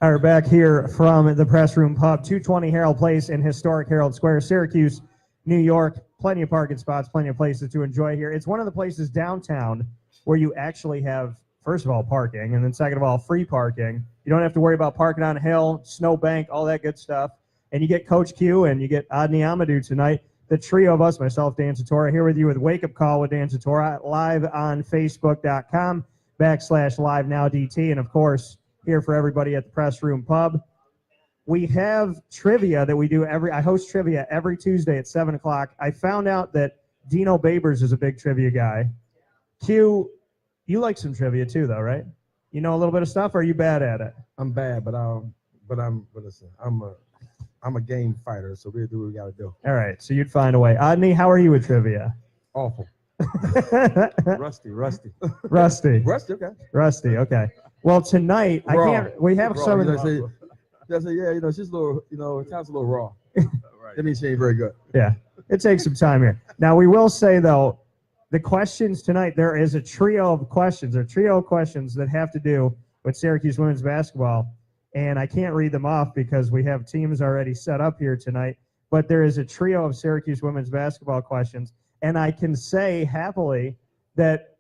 All right, back here from the PressRoom Pub, 220 Herald Place in historic Herald Square, Syracuse, New York. Plenty of parking spots, plenty of places to enjoy here. It's one of the places downtown where you actually have, first of all, parking, and then second of all, free parking. You don't have to worry about parking on a hill, snowbank, all that good stuff. And you get Coach Q and you get Adeniyi Amadou tonight. The trio of us, myself, Dan Tortora, here with you with Wake Up Call with Dan Tortora, live on Facebook.com/LiveNowDT, and of course, here for everybody at the PressRoom Pub. We have trivia that we do I host trivia every Tuesday at 7 o'clock. I found out that Dino Babers is a big trivia guy. Q, you like some trivia too, though, right? You know a little bit of stuff, or are you bad at it? I'm bad, but listen, I'm a game fighter, so we do what we got to do. All right, so you'd find a way. Adeniyi, how are you with trivia? Awful. Rusty. Rusty, Okay. Rusty, okay. Well, tonight, we have raw. some. She's a little, it sounds a little raw. Right. That means she ain't very good. Yeah, it takes some time here. Now, we will say, though, the questions tonight, there is a trio of questions that have to do with Syracuse women's basketball. And I can't read them off because we have teams already set up here tonight. But there is a trio of Syracuse women's basketball questions. And I can say happily that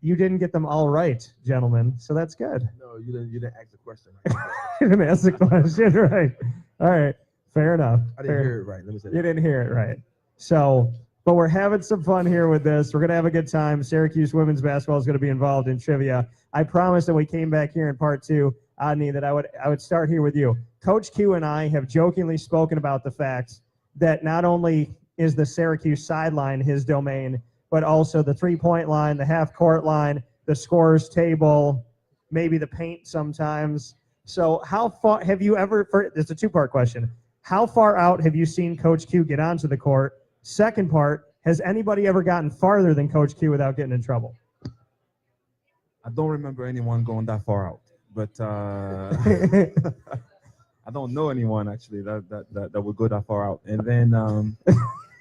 you didn't get them all right, gentlemen. So that's good. No, you didn't ask the question right. You didn't ask the question right. All right. Fair enough. I didn't hear it right. Let me say that. You didn't hear it right. So, but we're having some fun here with this. We're going to have a good time. Syracuse women's basketball is going to be involved in trivia. I promised that we came back here in part two, Adeniyi, that I would start here with you. Coach Q and I have jokingly spoken about the fact that not only is the Syracuse sideline his domain, but also the three-point line, the half-court line, the scorer's table, maybe the paint sometimes. So how far have you ever, it's a two-part question, how far out have you seen Coach Q get onto the court? Second part, has anybody ever gotten farther than Coach Q without getting in trouble? I don't remember anyone going that far out, but I don't know anyone actually that would go that far out. And then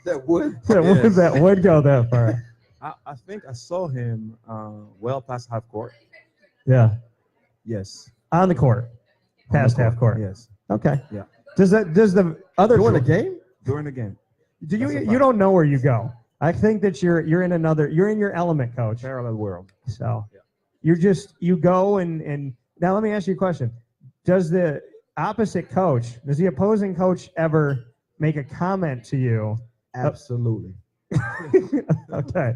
that would go that far. I think I saw him well past half court. Yeah. Yes. On the court, past half court. Yes. Okay. Yeah. Does the other during the game? During the game. Do you don't know where you go? I think that you're in your element, Coach. Parallel world. So yeah. you go and now let me ask you a question. Does the opposite coach, does the opposing coach ever make a comment to you? Absolutely. Okay.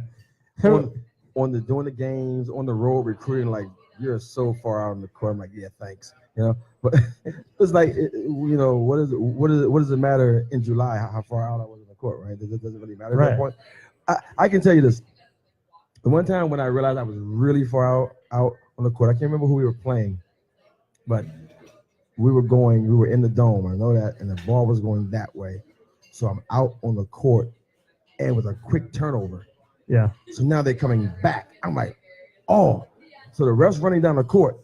During the games, on the road recruiting, like, you're so far out on the court. I'm like, yeah, thanks. But it's like, what does it matter in July how far out I was on the court, right? It doesn't really matter at that point. I can tell you this. The one time when I realized I was really far out on the court, I can't remember who we were playing, but we were in the dome. I know that, and the ball was going that way. So I'm out on the court, and it was a quick turnover. Yeah. So now they're coming back. I'm like, oh. So the ref's running down the court.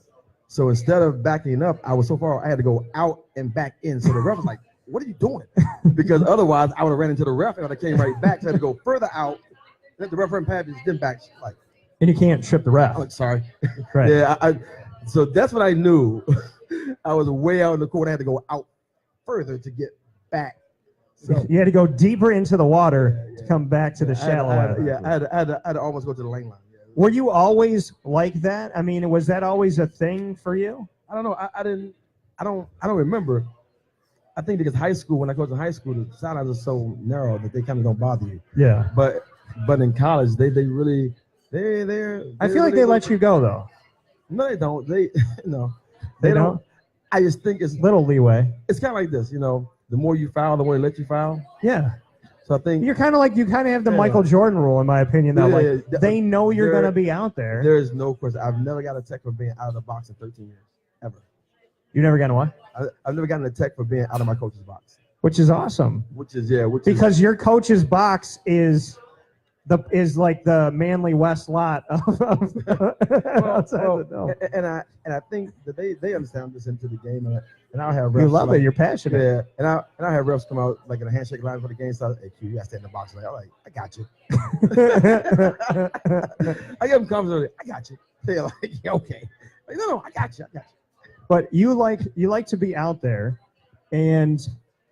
So instead of backing up, I was so far out, I had to go out and back in. So the ref was like, what are you doing? Because otherwise, I would have ran into the ref, and I came right back. So I had to go further out. Let the ref run past me, then back. Like, and you can't trip the ref. I'm sorry. Right. Yeah. So that's what I knew. I was way out in the court. I had to go out further to get back. So you had to go deeper into the water to come back to the shallow end. I had to almost go to the lane line. Yeah. Were you always like that? I mean, was that always a thing for you? I don't know. I don't remember. I think because high school, when I go to high school, the sidelines are so narrow that they kind of don't bother you. Yeah. But in college, they really I feel like they let you go though. No, they don't. They don't. I just think it's little leeway. It's kind of like this, the more you foul, the more they let you foul. Yeah. So I think you kind of have the Michael Jordan rule, in my opinion. Though, they know you're going to be out there. There is no question. I've never got a tech for being out of the box in 13 years, ever. You never gotten what? I've never gotten a tech for being out of my coach's box. Which is awesome. Because your coach's box is like the Manly West lot of outside the dome. And I think that they understand this into the game, and I'll have refs. You love it. You're passionate. Yeah, and I'll have refs come out like in a handshake line for the game. So hey, Q, you got to stay in the box. I'm like, I got you. I give them confidence. I got you. They're like, yeah, okay. Like, no, I got you. But you like to be out there, and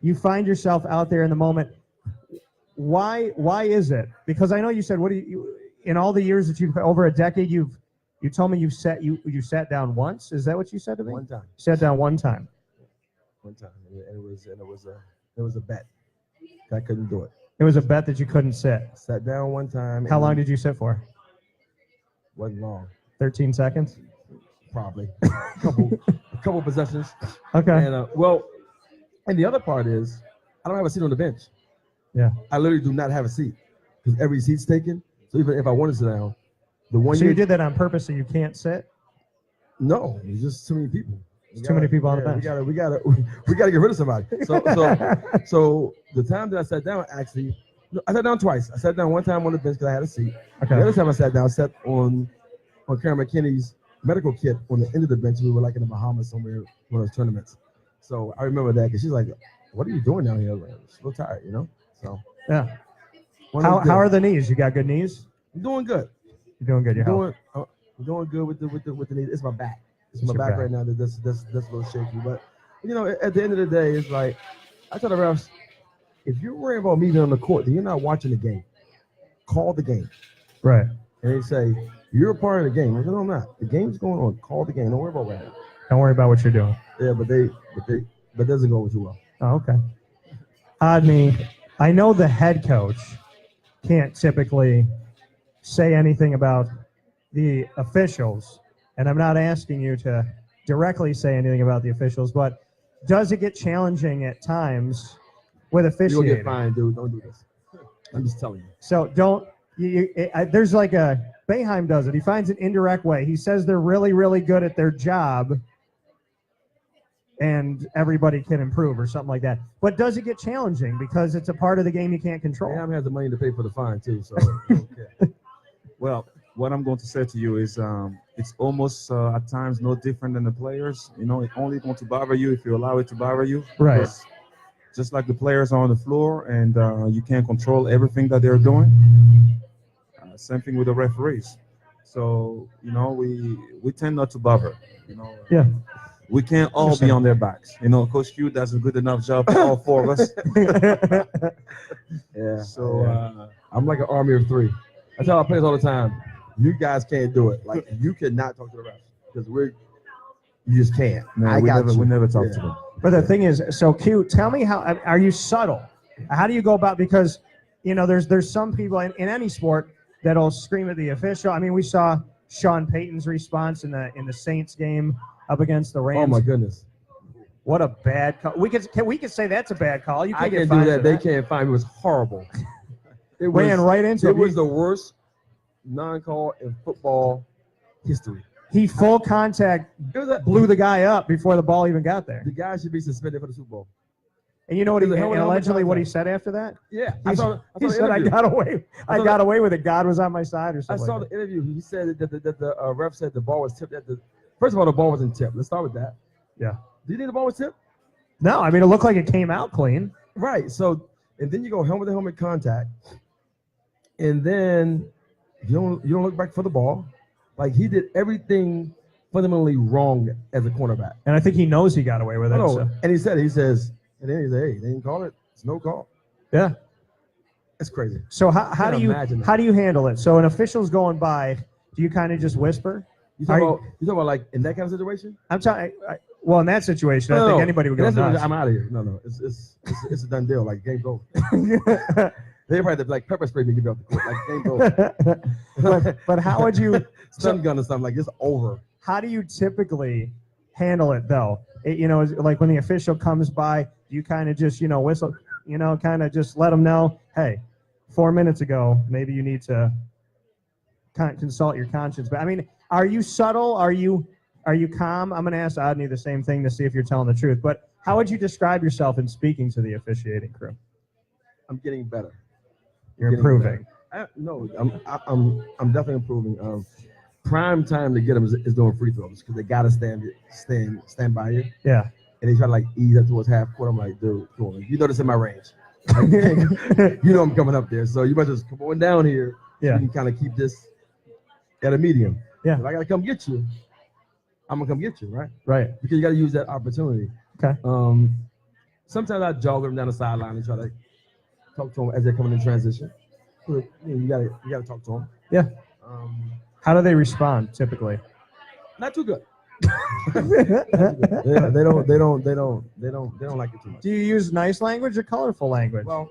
you find yourself out there in the moment. Why is it? Because I know you said in all the years that you've over a decade you told me you sat down once. Is that what you said to me? One time. You sat down one time. One time, and it was a bet. I couldn't do it. It was a bet that you couldn't sit. Sat down one time. How long did you sit for? Wasn't long. 13 seconds. Probably. a couple possessions. Okay. And and the other part is I don't have a seat on the bench. Yeah. I literally do not have a seat because every seat's taken. So even if I wanted to sit down, So you did that on purpose so you can't sit? No, there's just too many people. Too many people on the bench. We gotta get rid of somebody. So the time that I sat down, actually, I sat down twice. I sat down one time on the bench because I had a seat. Okay. The other time I sat down, I sat on Karen McKinney's medical kit on the end of the bench. We were like in the Bahamas somewhere, one of those tournaments. So I remember that because she's like, "What are you doing down here?" I'm so tired, you know. So yeah. How are the knees? You got good knees? I'm doing good. You're doing good. I'm doing good with the knees. It's my back. It's my back right now. That's a little shaky. But you know, at the end of the day, it's like I tell the refs, if you're worrying about me being on the court, then you're not watching the game. Call the game. Right. And they say you're a part of the game. I said, no, I'm not. The game's going on. Call the game. Don't worry about what happens. Don't worry about what you're doing. Yeah, but it doesn't go too well. Oh, okay. Adeniyi, I know the head coach can't typically say anything about the officials, and I'm not asking you to directly say anything about the officials, but does it get challenging at times with officiating? You'll get fined, dude. Don't do this. I'm just telling you. So don't. There's like Boeheim does it. He finds an indirect way. He says they're really, really good at their job, and everybody can improve or something like that. But does it get challenging because it's a part of the game you can't control? Boeheim has the money to pay for the fine too. So okay. Well, what I'm going to say to you is it's almost at times no different than the players. You know, it only going to bother you if you allow it to bother you. Right. Because just like the players are on the floor and you can't control everything that they're doing. Same thing with the referees. So, you know, we tend not to bother. You know, Yeah. We can't all be on their backs. You know, Coach Q does a good enough job for all four of us. Yeah. So I'm like an army of three. I tell our players all the time, you guys can't do it. Like you cannot talk to the refs because you just can't. we never talk to them. But the thing is, so Q, tell me how are you subtle? How do you go about, because you know there's some people in any sport that'll scream at the official. I mean, we saw Sean Payton's response in the Saints game up against the Rams. Oh my goodness. What a bad call. We could say that's a bad call. You can't I get can't fined do that. for They can't find me. It was horrible. It ran right into it. him. It was the worst non-call in football history. He full contact blew the guy up before the ball even got there. The guy should be suspended for the Super Bowl. And you know what? It was a hell of a Allegedly, what he contact. said after that? Yeah, He said, "I interview. got away. I got away with it. God was on my side," or I something. saw like the interview. He said that the ref said the ball was tipped at the. First of all, the ball wasn't tipped. Let's start with that. Yeah. Do you think the ball was tipped? No, I mean it looked like it came out clean. Right. So, and then you go helmet to helmet contact, and then you don't look back for the ball. Like he did everything fundamentally wrong as a cornerback. And I think he knows he got away with it. No, So. and he says, and then he said, hey, they didn't call it. It's no call. Yeah. That's crazy. So how do imagine that. you handle it? So an official's going by, do you kind of just whisper? You talking about like in that kind of situation? I'm talking. Well, in that situation, I think anybody would go nuts. I'm out of here. No, it's a done deal. Like game's over. They probably have to like pepper spray me to get me off the court. Like game's over. but how would you stun gun or something like it's over? How do you typically handle it though? Like when the official comes by, do you kind of just whistle, kind of just let them know, hey, 4 minutes ago, maybe you need to consult your conscience. But I mean, are you subtle? Are you calm? I'm going to ask Adeniyi the same thing to see if you're telling the truth. But how would you describe yourself in speaking to the officiating crew? I'm getting better. You're improving. I'm definitely improving. Prime time to get them is doing free throws because they gotta stand by you. Yeah. And they try to like ease up towards half court. I'm like, dude, come on. You know this in my range. Like, you know I'm coming up there, so you might just come on down here. Yeah. So you can kind of keep this at a medium. Yeah. If I gotta come get you, I'm gonna come get you, right? Right. Because you got to use that opportunity. Okay. Sometimes I jog them down the sideline and try to talk to them as they're coming in transition. So, you gotta talk to them. Yeah. How do they respond typically? Not too good. They don't like it too much. Do you use nice language or colorful language? Well,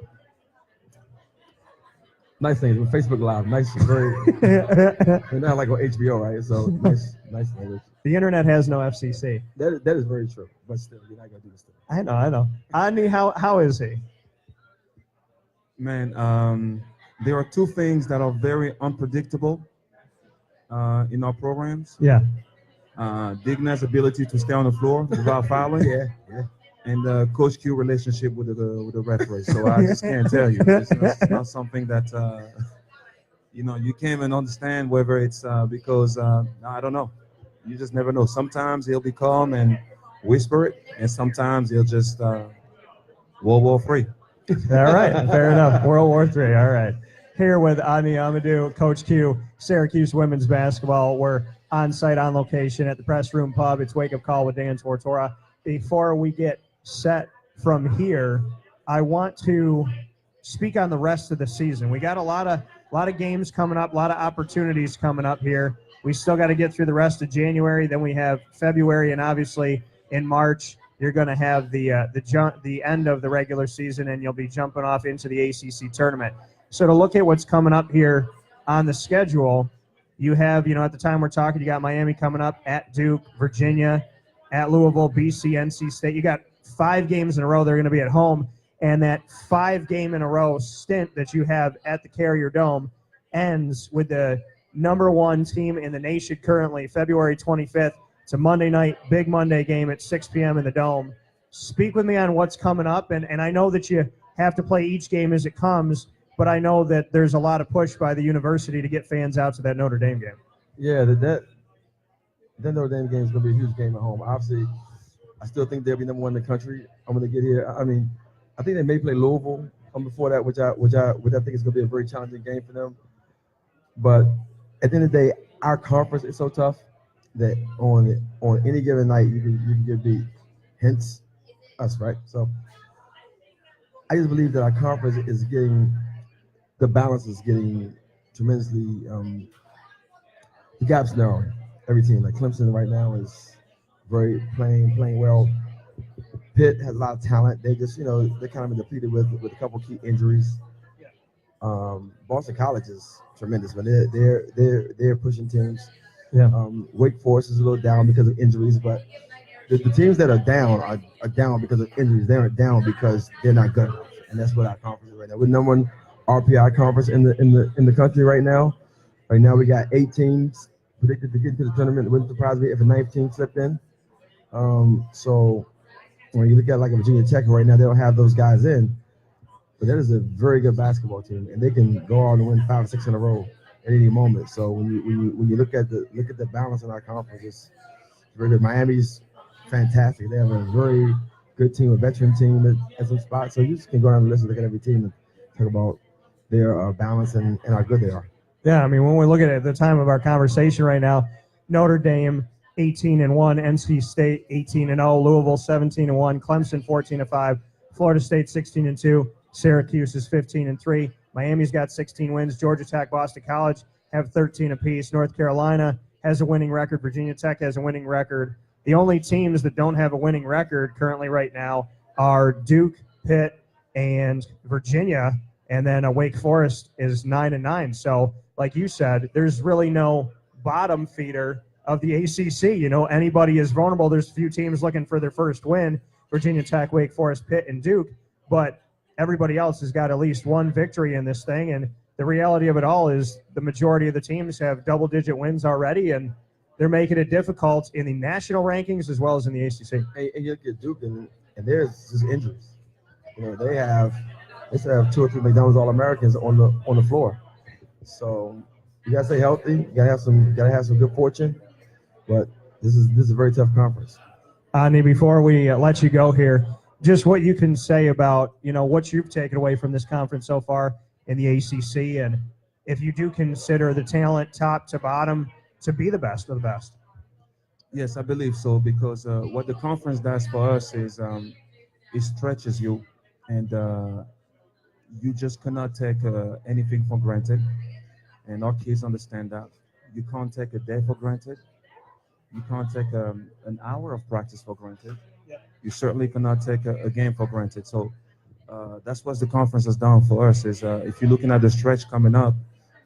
nice things with Facebook Live. Nice, very. They're not like on HBO, right? So nice language. The internet has no FCC. That is very true, but still, you're not gonna do this thing. I know. Adeniyi, how is he? Man, there are two things that are very unpredictable in our programs. Yeah. Digna's ability to stay on the floor without fouling. Yeah. And Coach Q relationship with the referee. So I just can't tell you. It's not something that you can't even understand whether it's because I don't know. You just never know. Sometimes he'll be calm and whisper it, and sometimes he'll just World War III. All right, fair enough. World War III. All right. Here with Adeniyi Amadou, Coach Q, Syracuse women's basketball. We're on site, on location at the PressRoom Pub. It's Wake Up Call with Dan Tortora. Before we get set from here, I want to speak on the rest of the season. We got a lot of games coming up, a lot of opportunities coming up here. We still got to get through the rest of January. Then we have February, and obviously in March you're going to have the end of the regular season, and you'll be jumping off into the ACC tournament. So to look at what's coming up here on the schedule, you have, at the time we're talking, you got Miami coming up, at Duke, Virginia, at Louisville, BC, NC State. You got 5 games in a row. They're going to be at home, and that 5-game-in-a-row stint that you have at the Carrier Dome ends with the number 1 team in the nation currently, February 25th. It's a Monday night, big Monday game at 6 p.m. in the Dome. Speak with me on what's coming up, and I know that you have to play each game as it comes, but I know that there's a lot of push by the university to get fans out to that Notre Dame game. Yeah, that Notre Dame game is going to be a huge game at home. Obviously, I still think they'll be number 1 in the country. I'm going to get here. I mean, I think they may play Louisville before that, which I think is going to be a very challenging game for them. But at the end of the day, our conference is so tough that on any given night you can get beat. Hence us, right? So I just believe that our conference is getting, the balance is getting tremendously, the gap's narrowing. Every team, like Clemson right now is playing well. Pitt has a lot of talent. They just, they're kind of been depleted with a couple key injuries. Boston College is tremendous, but they're pushing teams. Yeah. Wake Forest is a little down because of injuries, but the teams that are down are down because of injuries. They aren't down because they're not good enough, and that's what our conference is right now. We're number 1 RPI conference in the country right now. Right now we got 8 teams predicted to get into the tournament. It wouldn't surprise me if a 9th team slipped in. So when you look at like a Virginia Tech right now, they don't have those guys in, but that is a very good basketball team, and they can go on and win 5 or 6 in a row at any moment. So when you look at the balance in our conference, it's very good. Miami's fantastic. They have a very good team, a veteran team at some spots. So you just can go down and listen, look at every team and talk about their balance and how good they are. Yeah, I mean, when we look at the time of our conversation right now, Notre Dame 18-1, NC State 18-0, Louisville 17-1, Clemson 14-5, Florida State 16-2, Syracuse is 15-3. Miami's got 16 wins. Georgia Tech, Boston College have 13 apiece. North Carolina has a winning record. Virginia Tech has a winning record. The only teams that don't have a winning record currently right now are Duke, Pitt, and Virginia. And then Wake Forest is 9-9. So, like you said, there's really no bottom feeder of the ACC. Anybody is vulnerable. There's a few teams looking for their first win: Virginia Tech, Wake Forest, Pitt, and Duke. But everybody else has got at least one victory in this thing, and the reality of it all is the majority of the teams have double-digit wins already, and they're making it difficult in the national rankings as well as in the ACC. And you look at Duke, and there's just injuries. They still have 2 or 3 McDonald's All-Americans on the floor. So you gotta stay healthy. You gotta have some good fortune. But this is a very tough conference. Adeniyi, before we let you go here, just what you can say about, what you've taken away from this conference so far in the ACC, and if you do consider the talent top to bottom to be the best of the best. Yes, I believe so because what the conference does for us is it stretches you, and you just cannot take anything for granted. And our kids understand that. You can't take a day for granted. You can't take an hour of practice for granted. You certainly cannot take a game for granted. So that's what the conference has done for us. Is if you're looking at the stretch coming up,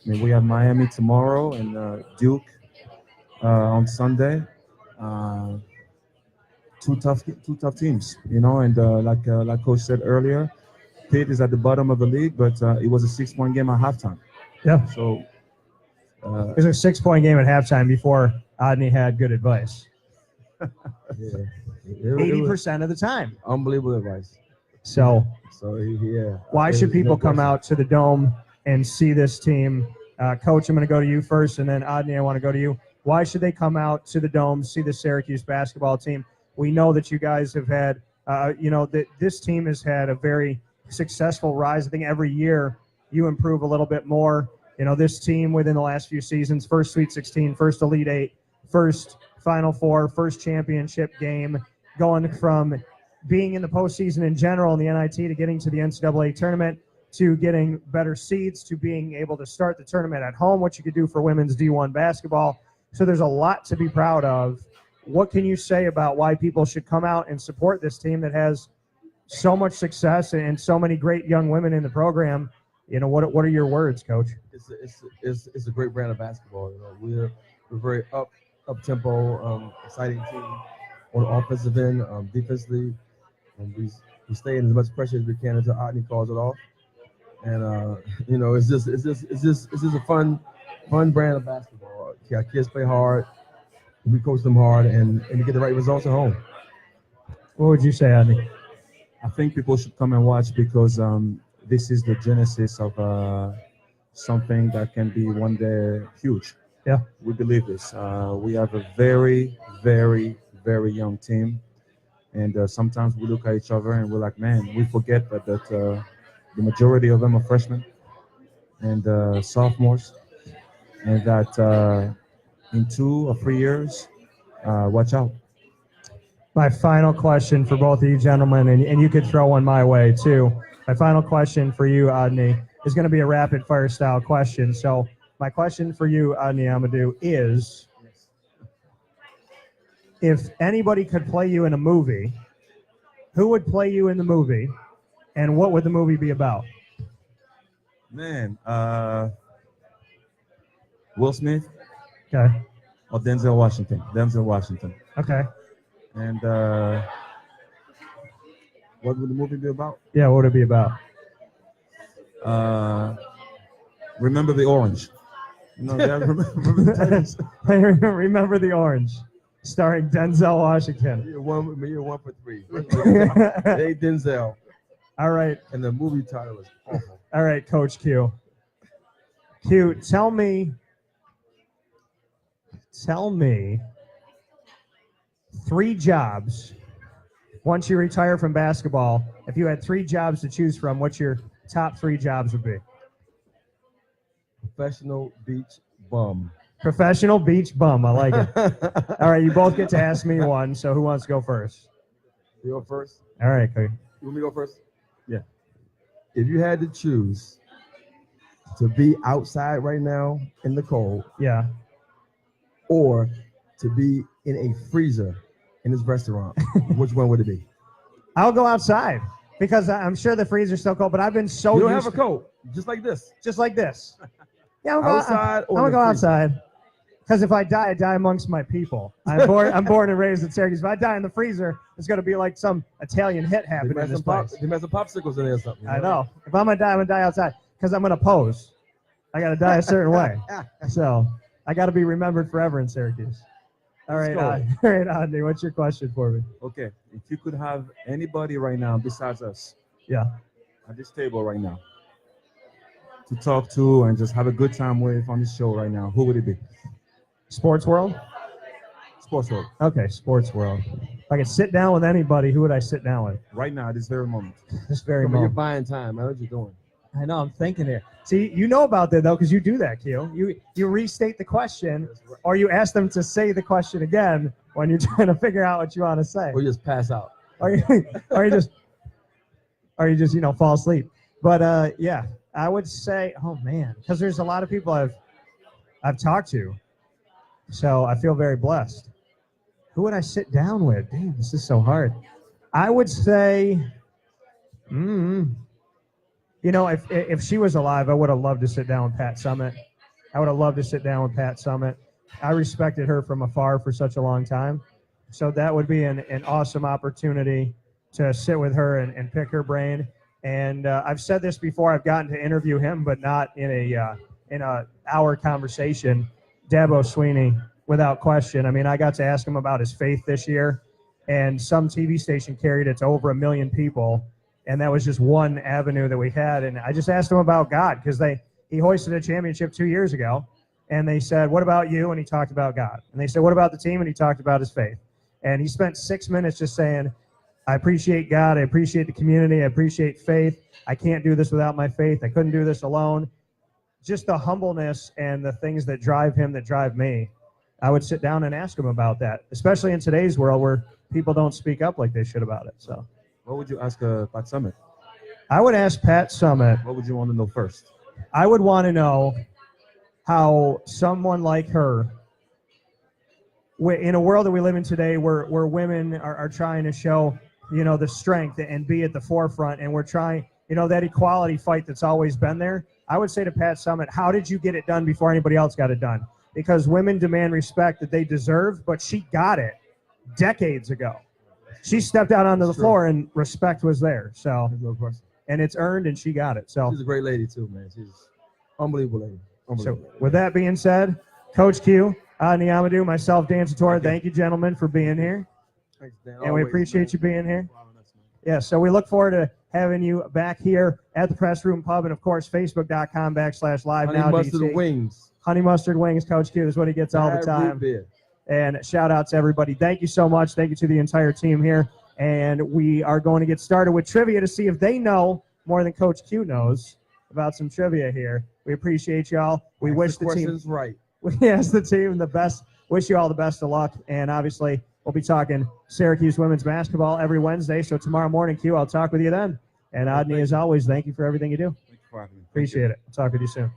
I mean, we have Miami tomorrow and Duke on Sunday. Uh, two tough teams, and like Coach said earlier, Pitt is at the bottom of the league, but it was a 6-point game at halftime. Yeah. So It was a 6-point game at halftime before Adeniyi had good advice. Yeah. 80% of the time. Unbelievable advice. So Yeah. why should people come out to the Dome and see this team? Coach, I'm going to go to you first, and then Adeniyi, I want to go to you. Why should they come out to the Dome, see the Syracuse basketball team? We know that you guys have had, that this team has had a very successful rise. I think every year you improve a little bit more. This team within the last few seasons, first Sweet 16, first Elite 8, first Final Four, first championship game, going from being in the postseason in general in the NIT to getting to the NCAA tournament, to getting better seeds, to being able to start the tournament at home, what you could do for women's D1 basketball. So there's a lot to be proud of. What can you say about why people should come out and support this team that has so much success and so many great young women in the program? What are your words, Coach? It's a great brand of basketball. We're very up tempo, exciting team on the offensive end, defensively. We stay in as much pressure as we can until Adeniyi calls it off. And it's just a fun brand of basketball. Our kids play hard, we coach them hard, and to get the right results at home. What would you say, Adeniyi? I think people should come and watch because this is the genesis of something that can be one day huge. Yeah. We believe this. We have a very, very, very young team. And sometimes we look at each other and we're like, man, we forget that the majority of them are freshmen and sophomores. And that in 2 or 3 years, watch out. My final question for both of you gentlemen, and you could throw one my way too. My final question for you, Adeniyi, is going to be a rapid fire style question. So my question for you, Adeniyi Amadou, is if anybody could play you in a movie, who would play you in the movie, and what would the movie be about? Man, Will Smith Okay. or Denzel Washington. Denzel Washington. Okay. And what would the movie be about? Yeah, what would it be about? Remember the Orange. Remember the Orange, starring Denzel Washington. You're one for 3. Hey, Denzel. All right. And the movie title is awful. All right, Coach Q. Q, tell me 3 jobs once you retire from basketball. If you had 3 jobs to choose from, what your top 3 jobs would be? Professional beach bum. Professional beach bum. I like it. All right, you both get to ask me one. So who wants to go first? You go first? All right, Coach. You want me to go first? Yeah. If you had to choose to be outside right now in the cold, Yeah. or to be in a freezer in this restaurant, which one would it be? I'll go outside because I'm sure the freezer's still cold, but I've been so You don't used have a coat, just like this. just like this. Yeah, I'm Outside or gonna in the go freezer? outside. Because if I die amongst my people. I'm born and raised in Syracuse. If I die in the freezer, it's going to be like some Italian hit They happening might in this have place. some popsicles in there or something. I know. If I'm going to die outside. Because I'm going to pose. I got to die a certain way. So I got to be remembered forever in Syracuse. All right, Adeniyi, what's your question for me? Okay, if you could have anybody right now besides us Yeah. at this table right now to talk to and just have a good time with on this show right now, who would it be? Sports world? Sports world. Okay, sports world. If I could sit down with anybody, who would I sit down with? Right now, at this very moment. This very You're moment. buying time. I know what you're doing. I know, I'm thinking here. See, you know about that, though, because you do that, Q. You restate the question, or you ask them to say the question again when you're trying to figure out what you want to say. Or you just pass out. Or you just fall asleep. But, yeah, I would say, oh, man, because there's a lot of people I've talked to, so I feel very blessed. Who would I sit down with? Damn, this is so hard. I would say, if she was alive, I would have loved to sit down with Pat Summitt. I would have loved to sit down with Pat Summitt. I respected her from afar for such a long time. So that would be an awesome opportunity to sit with her and pick her brain. And I've said this before, I've gotten to interview him, but not in a hour conversation. Dabo Sweeney, without question. I mean, I got to ask him about his faith this year, and some TV station carried it to over 1 million people. And that was just one avenue that we had. And I just asked him about God because he hoisted a championship 2 years ago. And they said, what about you? And he talked about God. And they said, what about the team? And he talked about his faith. And he spent 6 minutes just saying, I appreciate God. I appreciate the community. I appreciate faith. I can't do this without my faith. I couldn't do this alone. Just the humbleness and the things that drive him, that drive me. I would sit down and ask him about that, especially in today's world where people don't speak up like they should about it. So. What would you ask Pat Summitt? I would ask Pat Summitt. What would you want to know first? I would want to know how someone like her, in a world that we live in today where women are trying to show, the strength and be at the forefront, and we're trying, that equality fight that's always been there. I would say to Pat Summitt, how did you get it done before anybody else got it done? Because women demand respect that they deserve, but she got it decades ago. She stepped out onto the floor and respect was there. So, and it's earned, and she got it. So she's a great lady too, man. She's unbelievable lady. So with that being said, Coach Q, Adeniyi Amadou, myself, Dan Tortora, thank you, gentlemen, for being here. Thanks, Dan. And we appreciate you being here. Yeah, so we look forward to having you back here at the PressRoom Pub, and of course, Facebook.com/live Honey now. mustard wings. Honey mustard wings, Coach Q, is what he gets all the time. And shout out to everybody. Thank you so much. Thank you to the entire team here. And we are going to get started with trivia to see if they know more than Coach Q knows about some trivia here. We appreciate y'all. We wish the team right. We ask the team the best. Wish you all the best of luck. And obviously, we'll be talking Syracuse women's basketball every Wednesday. So tomorrow morning, Q, I'll talk with you then. And Adeniyi, as always, thank you for everything you do. Thank you for having me. Appreciate it. I'll talk with you soon.